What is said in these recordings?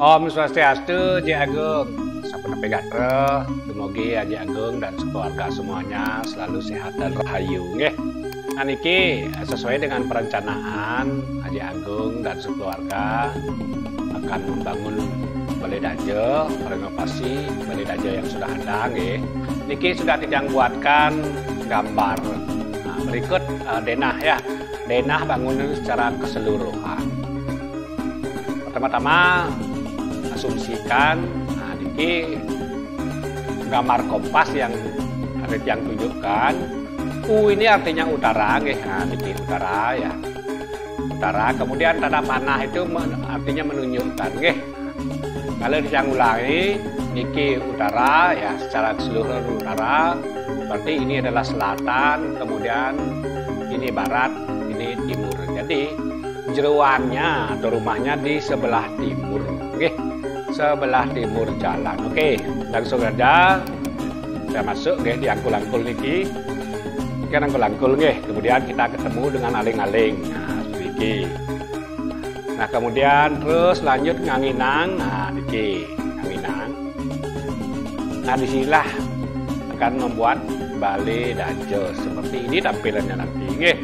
Om Swastiastu, Ji Agung. Sampun pegatra, dumugi Aji Agung dan keluarga semuanya selalu sehat dan rahayu nggih. Nah niki sesuai dengan perencanaan Aji Agung dan sekeluarga akan membangun balai daja, renovasi balai daja yang sudah ada nggih. Niki sudah tidak buatkan gambar. Nah, berikut denah ya. Denah bangunan secara keseluruhan. Pertama-tama asumsikan niki gambar kompas yang tunjukkan. Ini artinya utara nggih. Nah, niki utara ya. Utara, kemudian tanda panah itu artinya menunjukkan nggih. Kalau diulangi niki utara ya, secara keseluruhan utara, berarti ini adalah selatan, kemudian ini barat, ini timur. Jadi jeruannya atau rumahnya di sebelah timur nggih. Sebelah timur jalan. Oke, langsung aja saya masuk nggih di angkul-angkul niki. Kan angkul-angkul nggih. Kemudian kita ketemu dengan aling-aling. Nah, niki. Nah, kemudian terus lanjut nganginang. Nah, niki, nganginang. Nah, disinilah akan membuat balai daja. Seperti ini tampilannya nanti nggih.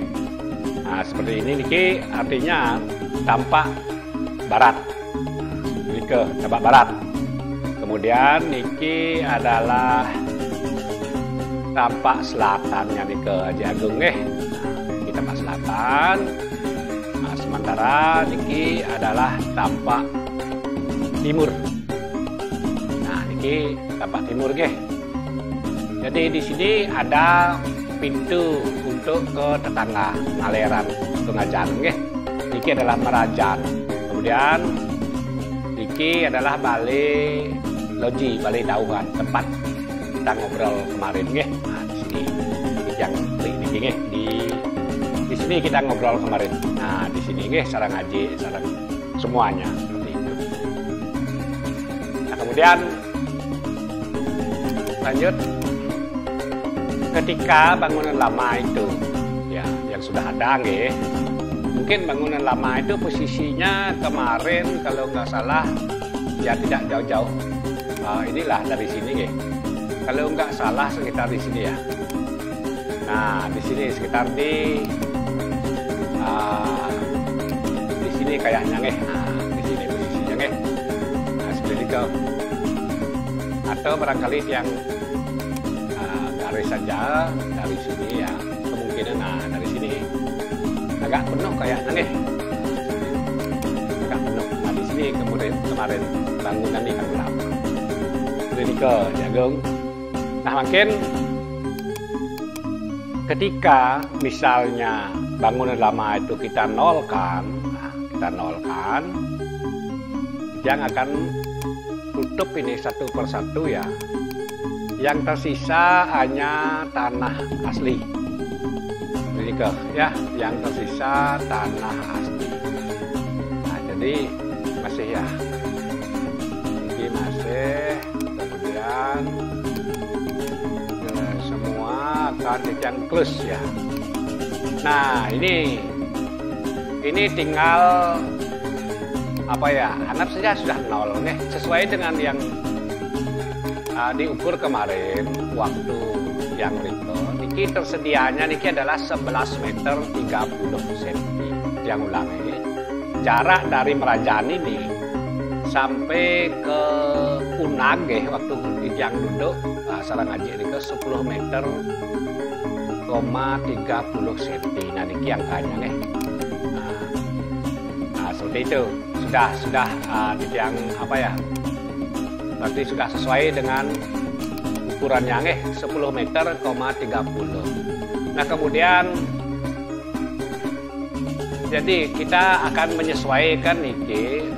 Nah, seperti ini niki artinya tampak barat. Ke tampak barat. Kemudian niki adalah tampak selatannya nih ke Aji Agung nggih. Nah, kita tampak selatan. Nah, sementara niki adalah tampak timur. Nah, niki tampak timur nggih. Jadi di sini ada pintu untuk ke tetangga ngaleran pengajan nggih. Niki adalah merajan. Kemudian niki adalah balai loji, balai dauhan, tempat kita ngobrol kemarin nggih. Nah, di sini yang niki nggih, di sini kita ngobrol kemarin. Nah, di sini nggih sareng ngaji, sareng semuanya seperti itu. Nah, kemudian lanjut ketika bangunan lama itu ya yang sudah ada nggih. Mungkin bangunan lama itu posisinya kemarin kalau nggak salah ya tidak jauh-jauh. Inilah dari sini nggih. Kalau nggak salah sekitar di sini ya. Nah, di sini sekitar di sini kayaknya nggih. Nah, di sini posisinya nggih. Nah, seperti itu. Atau barangkali yang garis saja dari sini ya. Kemungkinan dari sini. Agak penuh kayaknya nih. Agak penuh. Nah, di sini kemarin bangunan ini kan lama. Ini ke Jagung. Nah, mungkin ketika misalnya bangunan lama itu kita nolkan, yang akan tutup ini satu persatu ya. Yang tersisa hanya tanah asli. Ya, yang tersisa tanah asli. Nah, jadi masih ya, ini masih, kemudian semua akan yang plus ya. Nah, ini tinggal apa ya? Anggap saja sudah nol nih, sesuai dengan yang diukur kemarin waktu yang niki tersedianya niki adalah 11 meter 30 cm. Yang ulangi, jarak dari Merajaan ini sampai ke Unag waktu yang duduk sareng ngaji ini ke 10 meter 30 cm. Nah, niki angkanya nih. Nah, seperti itu. Sudah yang apa ya? Berarti sudah sesuai dengan ukurannya nggih 10 meter, 30. Nah, kemudian jadi kita akan menyesuaikan niki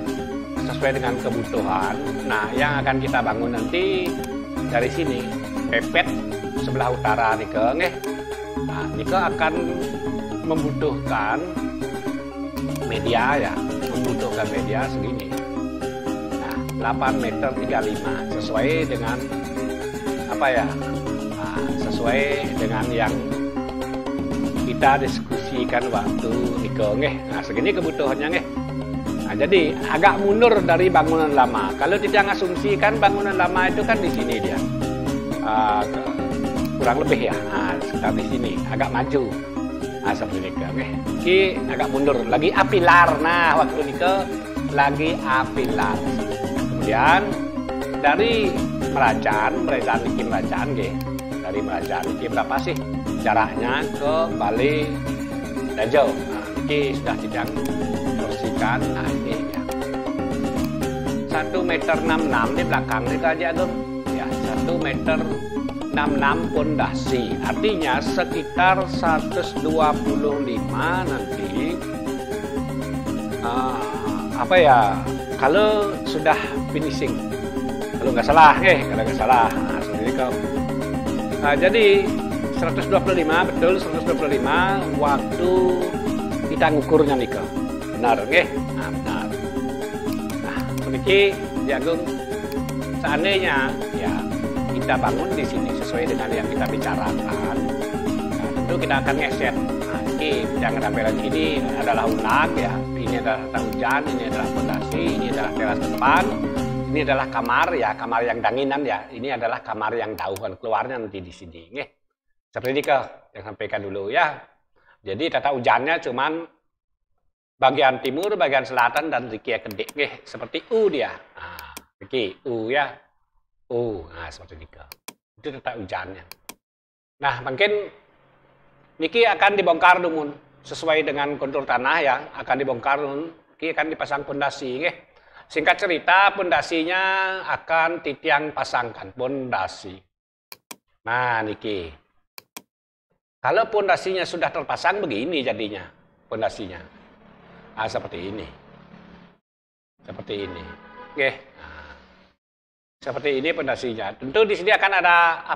sesuai dengan kebutuhan. Nah, yang akan kita bangun nanti dari sini pepet sebelah utara niki nggih. Nah, niki akan membutuhkan media ya, membutuhkan media segini. Nah, 8 meter 35 sesuai dengan apa ya? Nah, sesuai dengan yang kita diskusikan waktu niko nggih. Nah, segini kebutuhannya nggih. Nah, jadi agak mundur dari bangunan lama. Kalau tidak asumsikan bangunan lama itu kan di sini dia. Kurang lebih ya, sekitar di sini, agak maju. Seperti ini, oke. Ini agak mundur, lagi apilar. Nah, waktu ini lagi apilar. Kemudian dari Merajaan ini Merajaan, dari Merajaan ini berapa sih jaraknya ke Balai Dajau? Nah, ini sudah tidak bersihkan. Nah, ini ya. 1,66 meter di belakang ini aja tuh. Ya, 1,66 meter pondasi. Artinya sekitar 125 nanti. Apa ya? Kalau sudah finishing. Kalau nggak salah, kalau nggak salah. Nah, seperti itu. Nah, jadi 125, betul 125 waktu kita ngukurnya nih ke. Benar, Nah, benar. Nah, seperti Jagung, seandainya ya kita bangun di sini sesuai dengan yang kita bicarakan. Nah, tentu kita akan ngeset. Nah, ini jangan sampai lagi ini adalah unag ya. Ini adalah tata hujan, ini adalah fondasi, ini adalah teras depan. Ini adalah kamar ya, kamar yang danginan ya. Ini adalah kamar yang dauhan keluarnya nanti di sini. Seperti itu yang sampaikan dulu ya. Jadi tata hujannya cuman bagian timur, bagian selatan dan Riki kedek. Seperti U dia. Nah, Riki U ya. U. Nah, seperti itu. Itu tata hujannya. Nah, mungkin Niki akan dibongkar dumun sesuai dengan kontur tanah ya, akan dibongkar dumun. Niki akan dipasang pondasi. Singkat cerita, pondasinya akan titiang pasangkan pondasi. Nah, Niki. Kalau pondasinya sudah terpasang begini jadinya pondasinya. Nah, seperti ini. Seperti ini. Nah, seperti ini pondasinya. Tentu di sini akan ada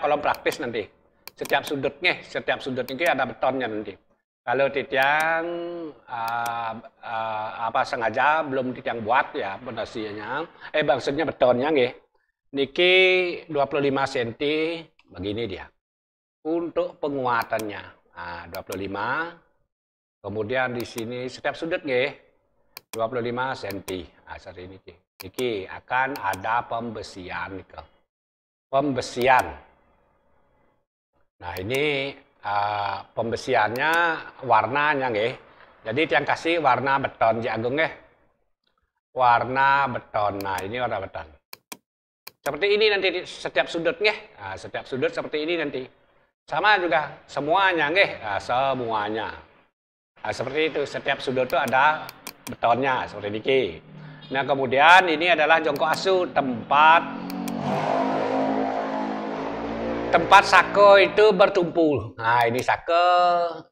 kolom praktis nanti. Setiap sudut ini ada betonnya nanti. Kalau titiang sengaja belum titiang buat ya pondasinya, maksudnya betonnya Niki 25 cm begini dia. Untuk penguatannya. Nah, 25. Kemudian di sini setiap sudut 25 cm. Nah, seperti ini Niki akan ada pembesian Pembesian. Nah, ini pembesiannya warnanya Jadi yang kasih warna beton Agung Warna beton. Nah, ini warna beton. Seperti ini nanti setiap sudut Nah, setiap sudut seperti ini nanti. Sama juga semuanya semuanya. Nah, seperti itu setiap sudut itu ada betonnya seperti ini. Nah, kemudian ini adalah jongkok asu, tempat sako itu bertumpul. Nah, ini sako,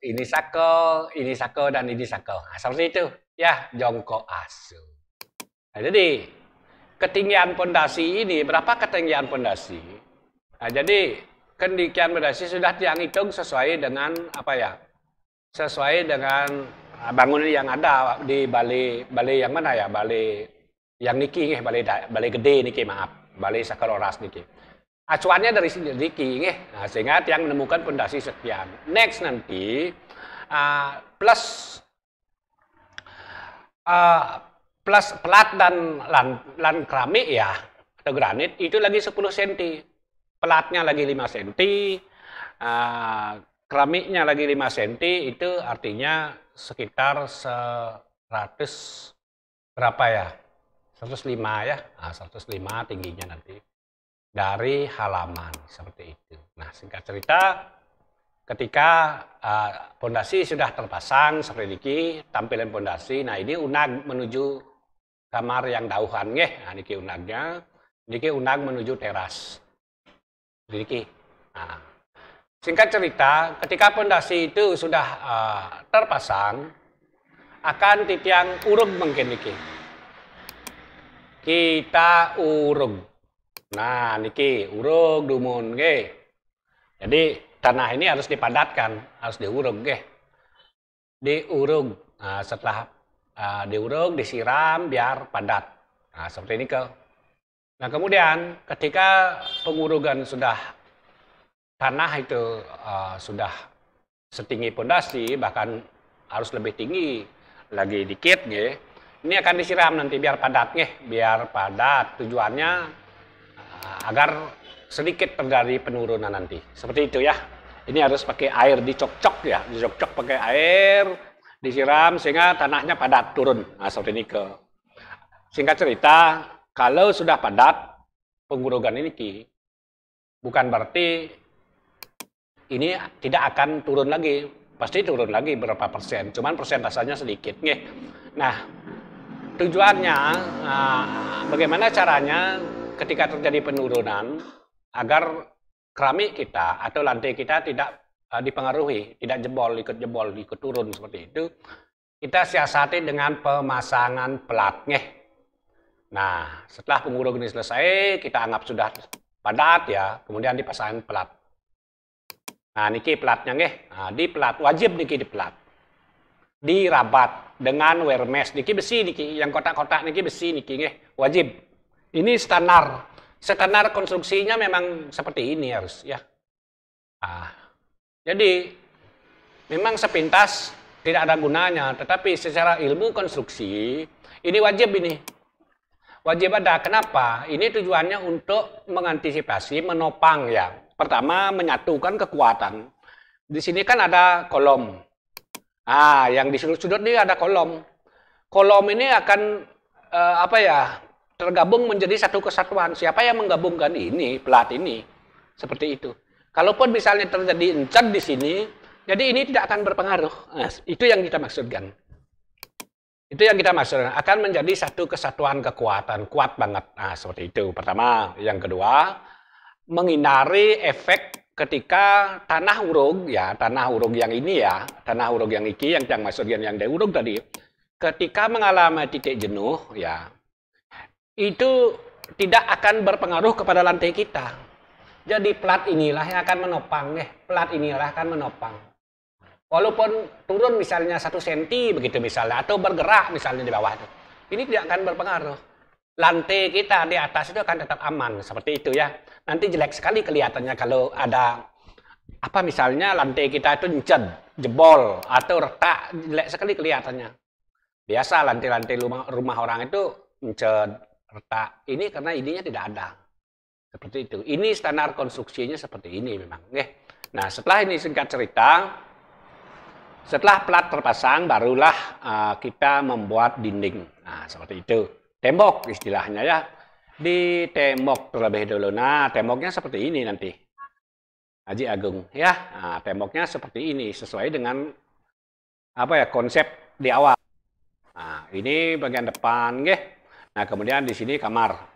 ini sako, ini sako, dan ini sako. Nah, seperti itu. Ya, jongkok asu. Nah, jadi, ketinggian pondasi ini, berapa ketinggian pondasi? Nah, jadi, ketinggian pondasi sudah dihitung sesuai dengan, sesuai dengan bangunan yang ada di balai yang mana ya? Balai yang niki, balai gede niki, maaf. Balai Sakaloras niki. Acuannya dari sini Riki, sehingga yang menemukan pondasi sekian. Next nanti plus pelat dan lan keramik ya atau granit itu lagi 10 cm. Pelatnya lagi 5 cm, keramiknya lagi 5 cm, itu artinya sekitar 100 berapa ya? 105 ya. 105 tingginya nanti. Dari halaman seperti itu. Nah, singkat cerita, ketika pondasi sudah terpasang seperti ini, tampilan pondasi. Nah, ini unag menuju kamar yang dauhan Nah, niki unagnya. Niki unag menuju teras. Niki. Nah, singkat cerita, ketika pondasi itu sudah terpasang, akan titiang urug mungkin niki. Kita urug. Nah, niki urug dumun Jadi tanah ini harus dipadatkan, harus diurug Diurug. Nah, setelah diurug, disiram biar padat. Nah, seperti ini Nah, kemudian ketika pengurugan sudah tanah itu sudah setinggi pondasi, bahkan harus lebih tinggi lagi dikit Ini akan disiram nanti biar padat nih, biar padat. Tujuannya agar sedikit terjadi penurunan nanti. Seperti itu ya. Ini harus pakai air dicocok ya, dicocok pakai air, disiram sehingga tanahnya padat turun. Nah, seperti ini ke. Singkat cerita, kalau sudah padat pengurugan ini bukan berarti ini tidak akan turun lagi. Pasti turun lagi berapa persen, cuman persentasenya sedikit nih. Nah, tujuannya bagaimana caranya ketika terjadi penurunan agar keramik kita atau lantai kita tidak dipengaruhi, tidak jebol, ikut turun seperti itu. Kita siasati dengan pemasangan pelatnya. Nah, setelah pengurugan ini selesai, kita anggap sudah padat ya, kemudian dipasangin pelat. Nah, niki pelatnya nggih. Nah, di pelat wajib niki di pelat. Dirabat dengan wear mesh niki besi niki, yang kotak-kotak niki besi niki nggih, wajib. Ini standar. Standar konstruksinya memang seperti ini harus ya. Jadi memang sepintas tidak ada gunanya, tetapi secara ilmu konstruksi ini wajib ini. Wajib ada. Kenapa? Ini tujuannya untuk mengantisipasi, menopang ya. Pertama, menyatukan kekuatan. Di sini kan ada kolom. Yang di sudut-sudut ini ada kolom. Kolom ini akan tergabung menjadi satu kesatuan. Siapa yang menggabungkan ini, pelat ini, seperti itu. Kalaupun misalnya terjadi encat di sini, jadi ini tidak akan berpengaruh. Nah, itu yang kita maksudkan. Itu yang kita maksudkan, akan menjadi satu kesatuan kekuatan, kuat banget. Nah, seperti itu. Pertama. Yang kedua, menghindari efek ketika tanah urug, ya, tanah urug yang ini ya, tanah urug yang iki, yang maksudkan yang urug tadi, ketika mengalami titik jenuh, ya, itu tidak akan berpengaruh kepada lantai kita. Jadi plat inilah yang akan menopang, plat inilah akan menopang. Walaupun turun misalnya 1 cm begitu misalnya, atau bergerak misalnya di bawah itu, ini tidak akan berpengaruh. Lantai kita di atas itu akan tetap aman, seperti itu ya. Nanti jelek sekali kelihatannya kalau ada misalnya lantai kita itu jebol atau retak, jelek sekali kelihatannya. Biasa lantai-lantai rumah orang itu retak. Ini karena ininya tidak ada. Seperti itu. Ini standar konstruksinya seperti ini memang. Nah, setelah ini singkat cerita, setelah plat terpasang, barulah kita membuat dinding. Nah, seperti itu. Tembok istilahnya ya. Di tembok terlebih dulu. Nah, temboknya seperti ini nanti. Haji Agung ya. Nah, temboknya seperti ini sesuai dengan konsep di awal. Nah, ini bagian depan, Nah, kemudian di sini kamar.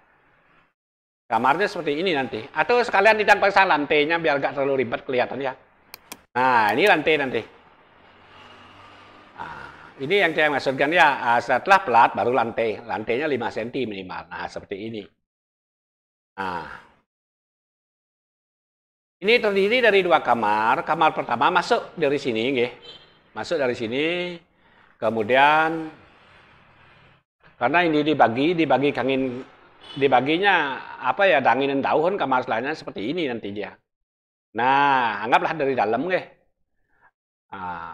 Kamarnya seperti ini nanti. Atau sekalian kita pasang lantainya biar gak terlalu ribet kelihatan ya. Nah, ini lantai nanti. Ini yang saya maksudkan ya, setelah plat baru lantai. Lantainya 5 cm minimal. Nah, seperti ini. Nah, ini terdiri dari 2 kamar. Kamar pertama masuk dari sini, masuk dari sini. Kemudian, karena ini dibaginya dangin dan daun, kamar selainnya seperti ini nanti dia. Nah, anggaplah dari dalam,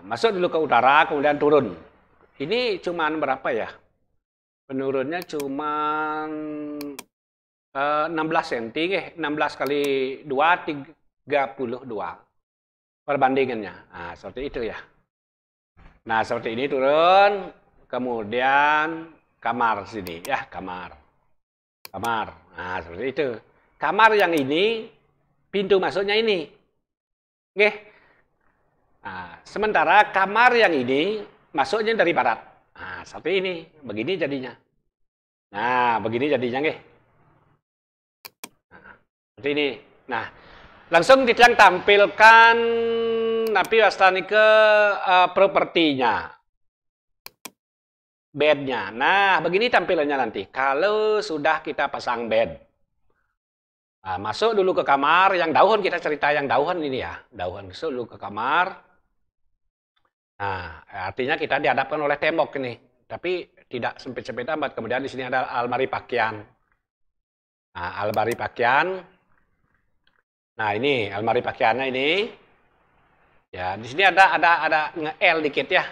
masuk dulu ke utara, kemudian turun. Ini cuman berapa ya? Penurunnya cuman 16 cm, 16 kali 2, 32 perbandingannya. Nah, seperti itu ya. Nah, seperti ini turun, kemudian kamar sini ya, kamar. Nah, seperti itu. Kamar yang ini, pintu masuknya ini. Nah, sementara kamar yang ini masuknya dari barat. Nah, seperti ini, begini jadinya. Nah, begini jadinya, Nah, seperti ini. Nah, langsung kita tampilkan tapi wastani ke propertinya. Bednya. Nah, begini tampilannya nanti. Kalau sudah kita pasang bed. Nah, masuk dulu ke kamar. Yang daun, kita cerita yang daun ini ya. Daun. Masuk dulu ke kamar. Nah, artinya kita dihadapkan oleh tembok ini. Tapi tidak sempit-sempit amat. Kemudian di sini ada almari pakaian. Nah, almari pakaian. Nah, ini almari pakaiannya ini. Ya, di sini ada nge-L dikit ya.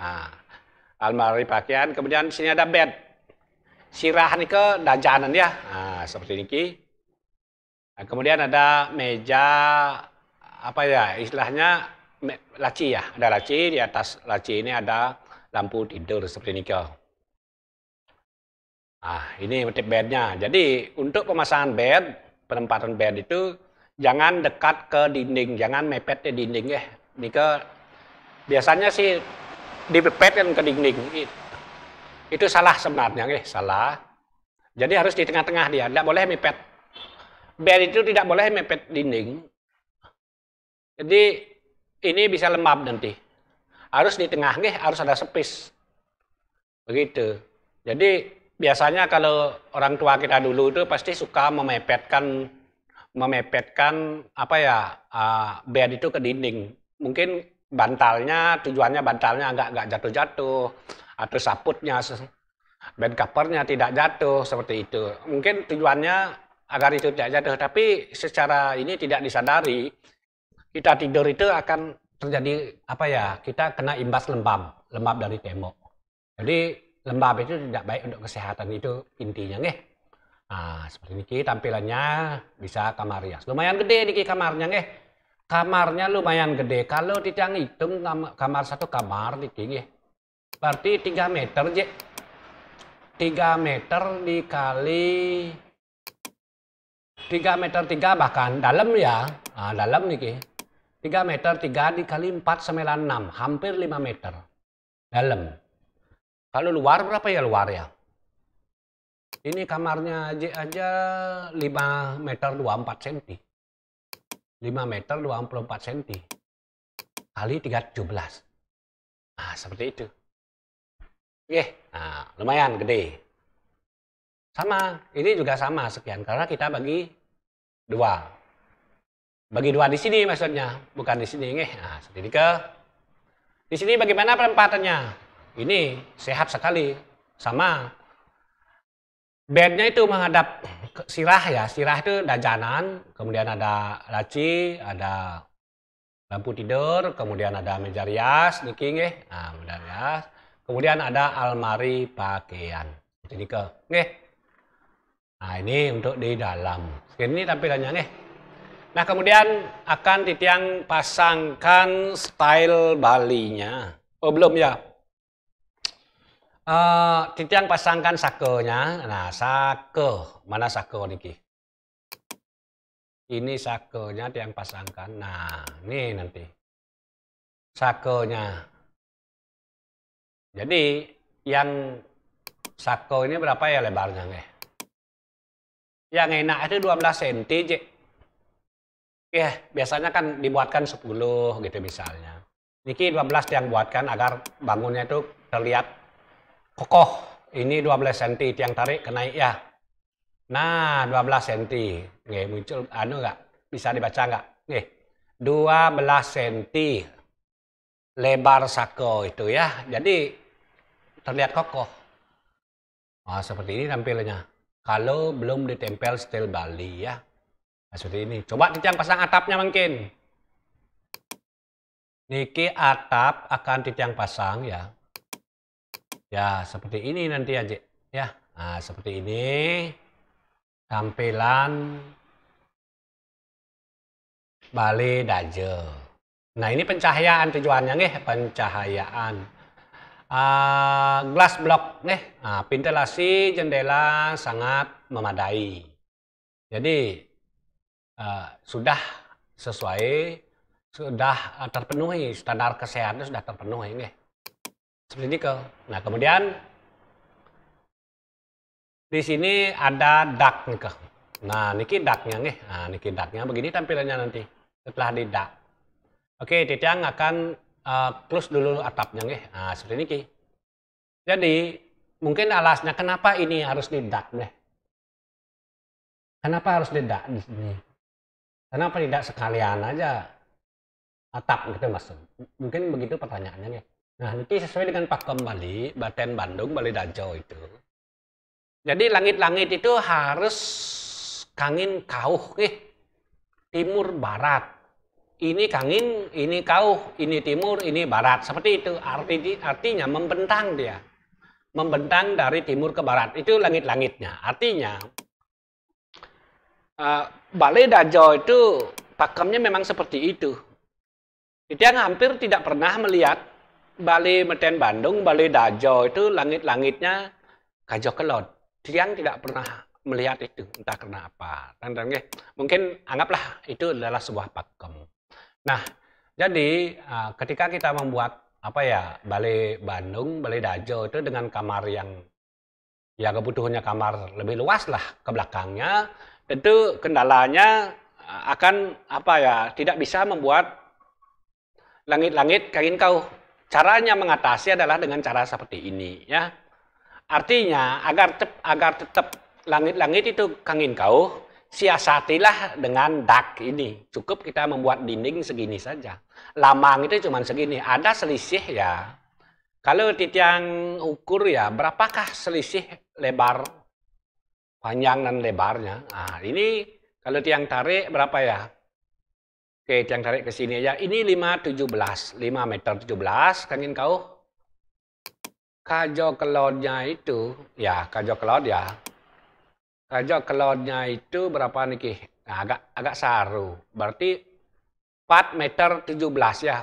Nah, almari pakaian. Kemudian di sini ada bed. Sirah ini ke dajanan ya. Nah, seperti ini. Nah, kemudian ada meja apa ya istilahnya laci ya. Ada laci, di atas laci ini ada lampu tidur seperti ini ke. Nah, ini motif bednya. Jadi untuk pemasangan bed, penempatan bed itu jangan dekat ke dinding, jangan mepet ke dinding ya. Ini ke biasanya sih dipepetkan ke dinding. Itu salah sebenarnya, salah. Jadi harus di tengah-tengah dia, tidak boleh mepet. Bed itu tidak boleh mepet dinding. Jadi ini bisa lembab nanti. Harus di tengah, harus ada sepis. Begitu. Jadi biasanya kalau orang tua kita dulu itu pasti suka memepetkan apa ya bed itu ke dinding. Mungkin tujuannya bantalnya agak jatuh-jatuh atau saputnya bed covernya tidak jatuh seperti itu. Mungkin tujuannya agar itu tidak jatuh, tapi secara ini tidak disadari kita tidur itu akan terjadi apa ya, kita kena imbas lembab dari tembok. Jadi lembab itu tidak baik untuk kesehatan, itu intinya nggih. Nah, seperti ini tampilannya bisa kamar rias. Lumayan gede nih kamarnya nggih. Kamarnya lumayan gede. Kalau tidak hitung kamar satu kamar niki nggih. Berarti 3 meter, Je. 3 meter dikali 3 meter 3 bahkan dalam ya. Nah, dalam niki. 3 meter 3 dikali 496, hampir 5 meter. Dalam. Kalau luar berapa ya luar ya? Ini kamarnya aja 5 meter 24 cm. 5 meter 24 cm. Kali 317. Nah, seperti itu. Oke, nah, lumayan gede. Sama, ini juga sama sekian. Karena kita bagi 2. Bagi 2 di sini maksudnya, bukan di sini. Nah, seperti ini ke. Di sini bagaimana penempatannya? Ini sehat sekali. Sama. Bednya itu menghadap sirah ya. Sirah itu dajanan, kemudian ada laci, ada lampu tidur, kemudian ada meja rias, niki nggih. Nah, meja rias. Kemudian ada almari pakaian. Ini ke nggih. Nah, ini untuk di dalam. Ini tampilannya nggih. Nah, kemudian akan Titiang pasangkan style Bali-nya. Oh, belum ya. Titiang pasangkan sakenya. Nah, sake. Mana sake niki? Ini sakenya Titiang pasangkan. Nah, ini nanti. Sakenya. Jadi, yang sake ini berapa ya lebarnya, nggih? Yang enak itu 12 cm, Je. Ya, biasanya kan dibuatkan 10 gitu misalnya. Niki 12 yang buatkan agar bangunnya itu terlihat kokoh. Ini 12 cm yang tarik ke naik ya. Nah, 12 cm. Nggih, muncul enggak? Bisa dibaca enggak? Nggih. 12 cm lebar sako itu ya. Jadi terlihat kokoh. Nah, seperti ini tampilannya. Kalau belum ditempel style Bali ya. Nah, seperti ini. Coba Titiang pasang atapnya mungkin. Niki atap akan Titiang pasang ya. Ya, seperti ini nanti aja ya. Nah, seperti ini tampilan Bali Daje. Nah, ini pencahayaan tujuannya nih, pencahayaan. Glass block nih. Nah, ventilasi jendela sangat memadai. Jadi sudah sesuai, sudah terpenuhi standar kesehatan, sudah terpenuhi nih. Seperti ini ke. Nah, kemudian di sini ada dak nih ke. Nah, niki daknya nih. Nah, niki daknya begini tampilannya nanti setelah di dak. Oke, Titiang akan close dulu atapnya nih. Nah, seperti ini. Jadi mungkin alasnya kenapa ini harus di dak nih? Kenapa harus di dak di sini? Kenapa tidak sekalian aja atap gitu mas? Mungkin begitu pertanyaannya nih. Nah, ini sesuai dengan Pakem Bali, Baten Bandung, Bali Dajo itu. Jadi langit-langit itu harus kangin kauh nih, timur barat. ini kangin, ini kauh, ini timur, ini barat. Seperti itu. Artinya membentang dia. Membentang dari timur ke barat. Itu langit-langitnya. Artinya Balai Dajo itu pakemnya memang seperti itu. Yang hampir tidak pernah melihat Balai Meten Bandung, Balai Dajo itu langit-langitnya Kajo Kelot. Tiang tidak pernah melihat itu, entah kenapa. Dan mungkin anggaplah itu adalah sebuah pakem. Nah, jadi ketika kita membuat Balai Bandung, Balai Dajo itu dengan kamar yang ya kebutuhannya kamar lebih luas lah ke belakangnya, tentu kendalanya akan tidak bisa membuat langit-langit kain kau. Caranya mengatasi adalah dengan cara seperti ini, ya. Artinya agar tetap langit-langit itu kangin kau, siasatilah dengan dak ini. Cukup kita membuat dinding segini saja. Lamang itu cuma segini. Ada selisih ya. Kalau titiang ukur ya, berapakah selisih lebar, panjang dan lebarnya? Nah, ini kalau tiang tarik berapa ya? Oke, tiang tarik ke sini aja. Ini 5,17. 5 meter 17, kangin kau. Kajo kelodnya itu, ya kajo kelod ya. Kajo kelodnya itu berapa nih? Nah, agak saru. Berarti 4 meter 17 ya.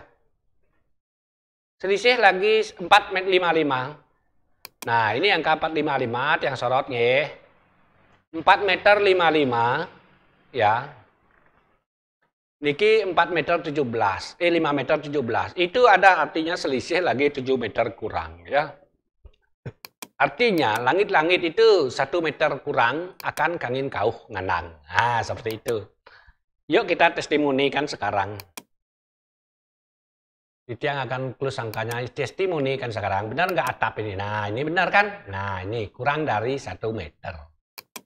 Selisih lagi 4 meter 55. Nah, ini angka 455 yang sorot nggih. 4 meter 55 ya. Niki 4 meter 17. 5 meter 17. Itu ada artinya selisih lagi 7 meter kurang ya. Artinya langit-langit itu 1 meter kurang akan kangin kauh nganang. Nah, seperti itu. Yuk kita testimonikan sekarang. Itu yang akan plus angkanya testimonikan sekarang. Benar nggak atap ini? Nah, ini benar kan? Nah, ini kurang dari 1 meter.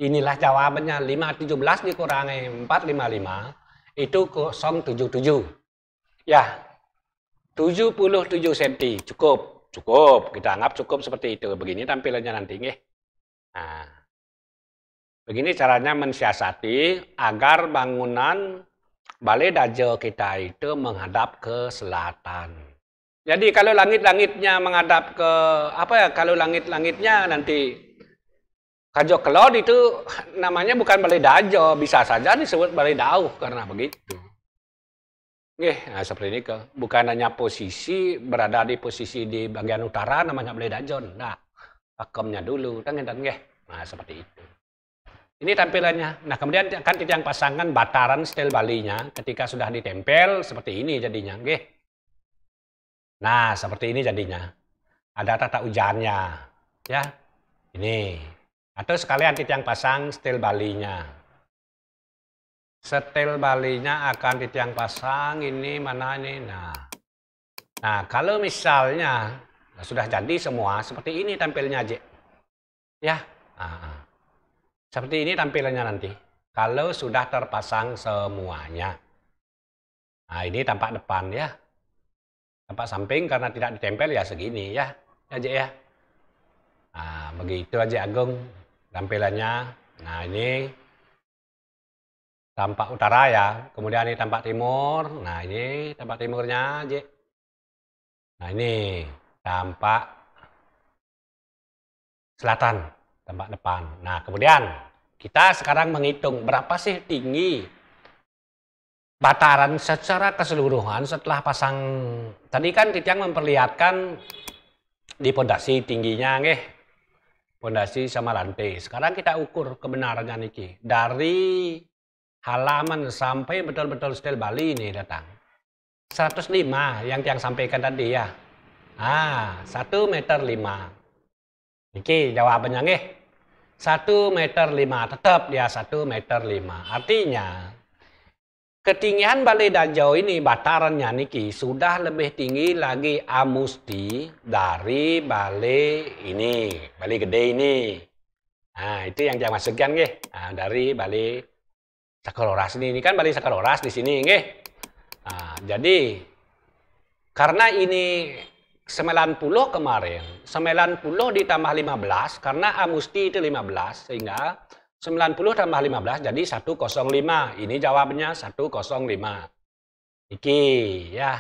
Inilah jawabannya. 5,17 dikurangi 4,55 itu 0,77. Ya, 77 cm. Cukup. Cukup, kita anggap cukup seperti itu. Begini tampilannya nanti, nggih. Nah, begini caranya mensiasati agar bangunan Balai Dajo kita itu menghadap ke selatan. Jadi kalau langit-langitnya menghadap ke kalau langit-langitnya nanti Kajo Kelod itu namanya bukan Balai Dajo, bisa saja disebut Balai Dauh karena begitu. Nah, seperti ini bukan hanya posisi berada di posisi di bagian utara namanya Balai Dajon. Nah, pakemnya dulu, nah seperti itu. Ini tampilannya. Nah, kemudian akan kita pasangkan bataran setel Balinya ketika sudah ditempel seperti ini jadinya, Nah, seperti ini jadinya. Ada tata ujarnya, ya. Ini. Atau sekalian kita pasang setel Balinya. Setel Balinya akan ditiang pasang ini mana ini. Nah kalau misalnya sudah jadi semua seperti ini tampilnya aja, ya. Seperti ini tampilannya nanti. Kalau sudah terpasang semuanya. Nah ini tampak depan ya. Tampak samping karena tidak ditempel ya segini ya, aja ya. Nah begitu aja Agung tampilannya. Nah ini tampak utara ya, kemudian ini tampak timur. Nah ini tampak timurnya aja. Nah ini tampak selatan, tampak depan. Nah kemudian kita sekarang menghitung berapa sih tinggi bataran secara keseluruhan setelah pasang. Tadi kan Titiang memperlihatkan di pondasi tingginya, pondasi sama lantai. Sekarang kita ukur kebenarannya niki dari halaman sampai betul-betul setel Bali ini datang. 105 yang Tiang sampaikan tadi ya. 1 meter 5. Niki jawabannya 1 meter 5. Tetap dia 1 meter 5. Artinya ketinggian Balai Dajo ini batarannya niki sudah lebih tinggi lagi Amusti dari balai ini, balai gede ini. Nah, itu yang Tiang masukkan dari balai Sakaloras ini kan Balai Sakaloras di sini, Nah, jadi karena ini 90 kemarin, 90 ditambah 15 karena Amusti itu 15 sehingga 90 tambah 15 jadi 105. Ini jawabnya 105. Iki ya,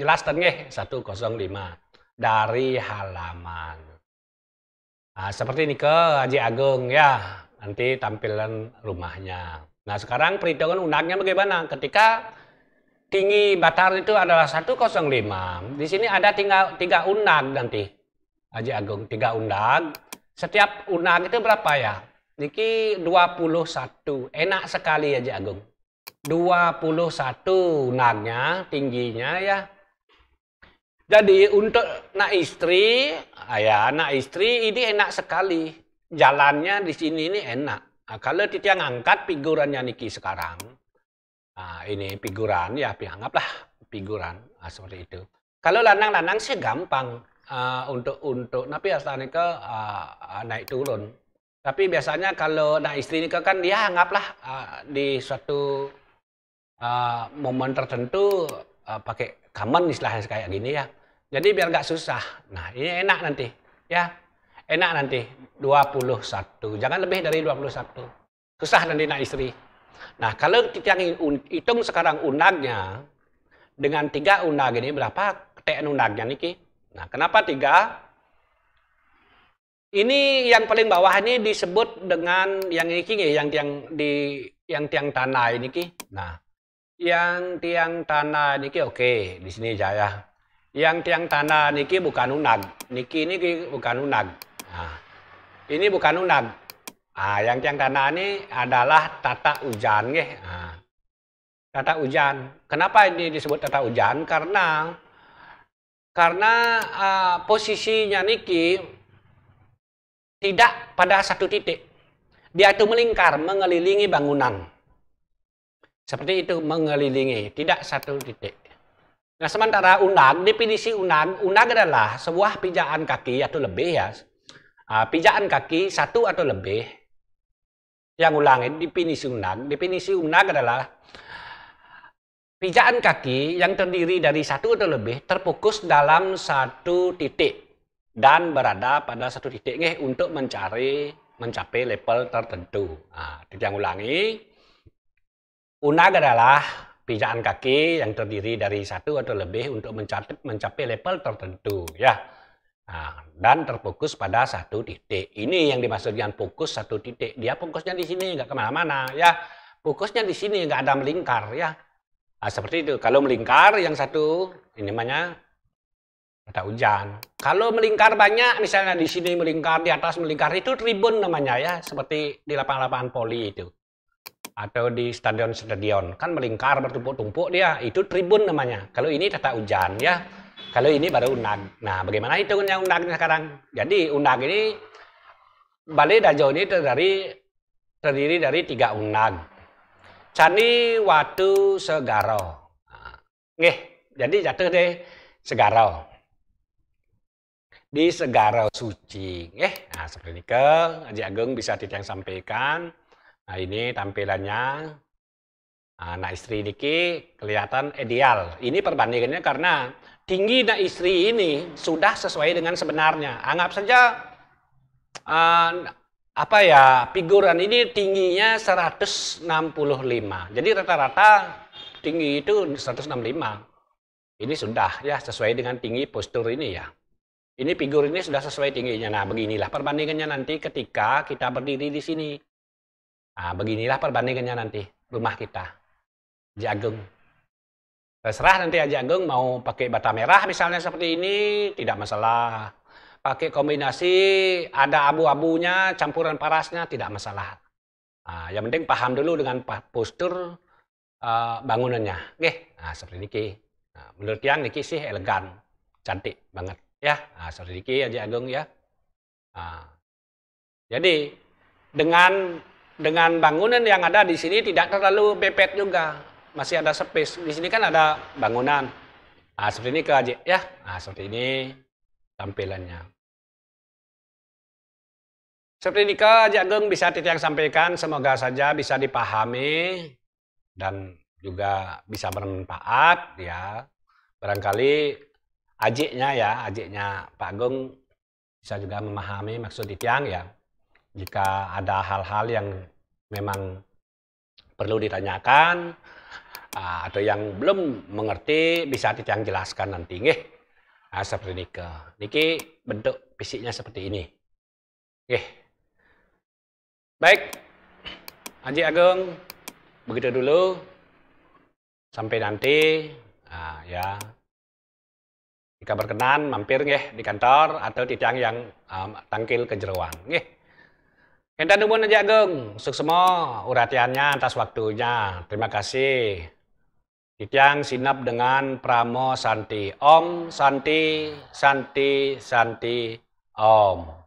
jelas kan nggih 105 dari halaman. Nah, seperti ini ke Haji Agung ya, nanti tampilan rumahnya. Nah, sekarang perhitungan unagnya bagaimana? Ketika tinggi Batar itu adalah 105, di sini ada tiga unag nanti. Haji Agung, 3 unag. Setiap unag itu berapa ya? Niki 21. Enak sekali Haji Agung. 21 unagnya, tingginya ya. Jadi untuk nak istri, anak istri ini enak sekali. Jalannya di sini ini enak. Nah, kalau Titiang angkat figurannya Niki sekarang. Nah, ini figuran ya, anggaplah figuran seperti itu. Kalau lanang-lanang sih gampang untuk napi asal ke naik turun. Tapi biasanya kalau nak istri ini kan dia anggaplah di suatu momen tertentu pakai common istilahnya kayak gini ya. Jadi biar nggak susah. Nah, ini enak nanti ya. Enak nanti 21. Jangan lebih dari 21. Susah nanti nak istri. Nah, kalau kita hitung sekarang unagnya dengan 3 unag ini berapa ketean unagnya niki? Nah, kenapa 3? Ini yang paling bawah ini disebut dengan yang niki yang tiang tanah ini ki. Nah, yang tiang tanah niki oke, di sini aja ya. Yang tiang tanah niki bukan unag. Niki ini bukan unag. Nah, ini bukan unag. Nah, yang tiang tanah ini adalah tata ujan nggih. Nah, tata ujan. Kenapa ini disebut tata ujan? Karena posisinya niki tidak pada satu titik. Dia itu melingkar, mengelilingi bangunan. Seperti itu, mengelilingi, tidak satu titik. Nah, sementara unag, definisi unag adalah sebuah pijaan kaki atau lebih ya. Pijaan kaki 1 atau lebih. Yang ulangi, definisi unag adalah pijaan kaki yang terdiri dari 1 atau lebih terfokus dalam satu titik dan berada pada satu titik untuk mencapai level tertentu. Nah, yang ulangi, unag adalah pijaan kaki yang terdiri dari 1 atau lebih untuk mencapai level tertentu ya. Nah, dan terfokus pada satu titik. Ini yang dimaksud dengan fokus satu titik. Dia fokusnya di sini, nggak kemana-mana ya. Fokusnya di sini, nggak ada melingkar ya. Nah, seperti itu. Kalau melingkar yang satu, ini namanya tata ujan. Kalau melingkar banyak, misalnya di sini melingkar, di atas melingkar, itu tribun namanya ya. Seperti di lapangan-lapangan poli itu. Atau di stadion-stadion. Kan melingkar bertumpuk-tumpuk dia. Itu tribun namanya. Kalau ini tata ujan ya. Kalau ini baru unag. Nah, bagaimana hitungnya unagnya sekarang? Jadi unag ini, Balai Dajo ini terdiri dari 3 unag. Cani Watu Segaro. Nah, jadi jatuh deh Segaro. Di Segaro Suci. Nah, seperti ini ke Haji Agung bisa Titiang sampaikan. Nah, ini tampilannya. Nah, istri niki kelihatan ideal. Ini perbandingannya karena tinggi nak istri ini sudah sesuai dengan sebenarnya. Anggap saja figuran ini tingginya 165. Jadi rata-rata tinggi itu 165. Ini sudah ya sesuai dengan tinggi postur ini ya. Ini figur ini sudah sesuai tingginya. Nah, beginilah perbandingannya nanti ketika kita berdiri di sini. Nah, beginilah perbandingannya nanti rumah kita. Haji Agung. Terserah nanti Haji Agung mau pakai bata merah misalnya seperti ini, tidak masalah. Pakai kombinasi ada abu-abunya, campuran parasnya, tidak masalah. Nah, yang penting paham dulu dengan postur bangunannya. Oke, nah, seperti ini. Nah, menurut yang niki sih elegan, cantik banget ya. Nah, seperti ini Haji Agung ya. Nah, jadi dengan bangunan yang ada di sini tidak terlalu bepet juga, masih ada space. Di sini kan ada bangunan. Nah, seperti ini ke Haji ya. Nah, seperti ini tampilannya. Seperti ini ke Haji Agung bisa Titiang sampaikan, semoga saja bisa dipahami dan juga bisa bermanfaat ya. Barangkali adiknya Pak Agung bisa juga memahami maksud Titiang ya. Jika ada hal-hal yang memang perlu ditanyakan Atau yang belum mengerti bisa Titiang jelaskan nanti nggih. Seperti niki bentuk fisiknya seperti ini. Nggih. Baik. Haji Ageng, begitu dulu. Sampai nanti ya. Jika berkenan mampir nggih di kantor atau Titiang yang tangkil ke Jeruang nggih. Enten nuwun Haji Ageng, suksema uratiannya atas waktunya. Terima kasih. Titiang sinap dengan Pramo Santi. Om Santi, Santi, Santi, Om.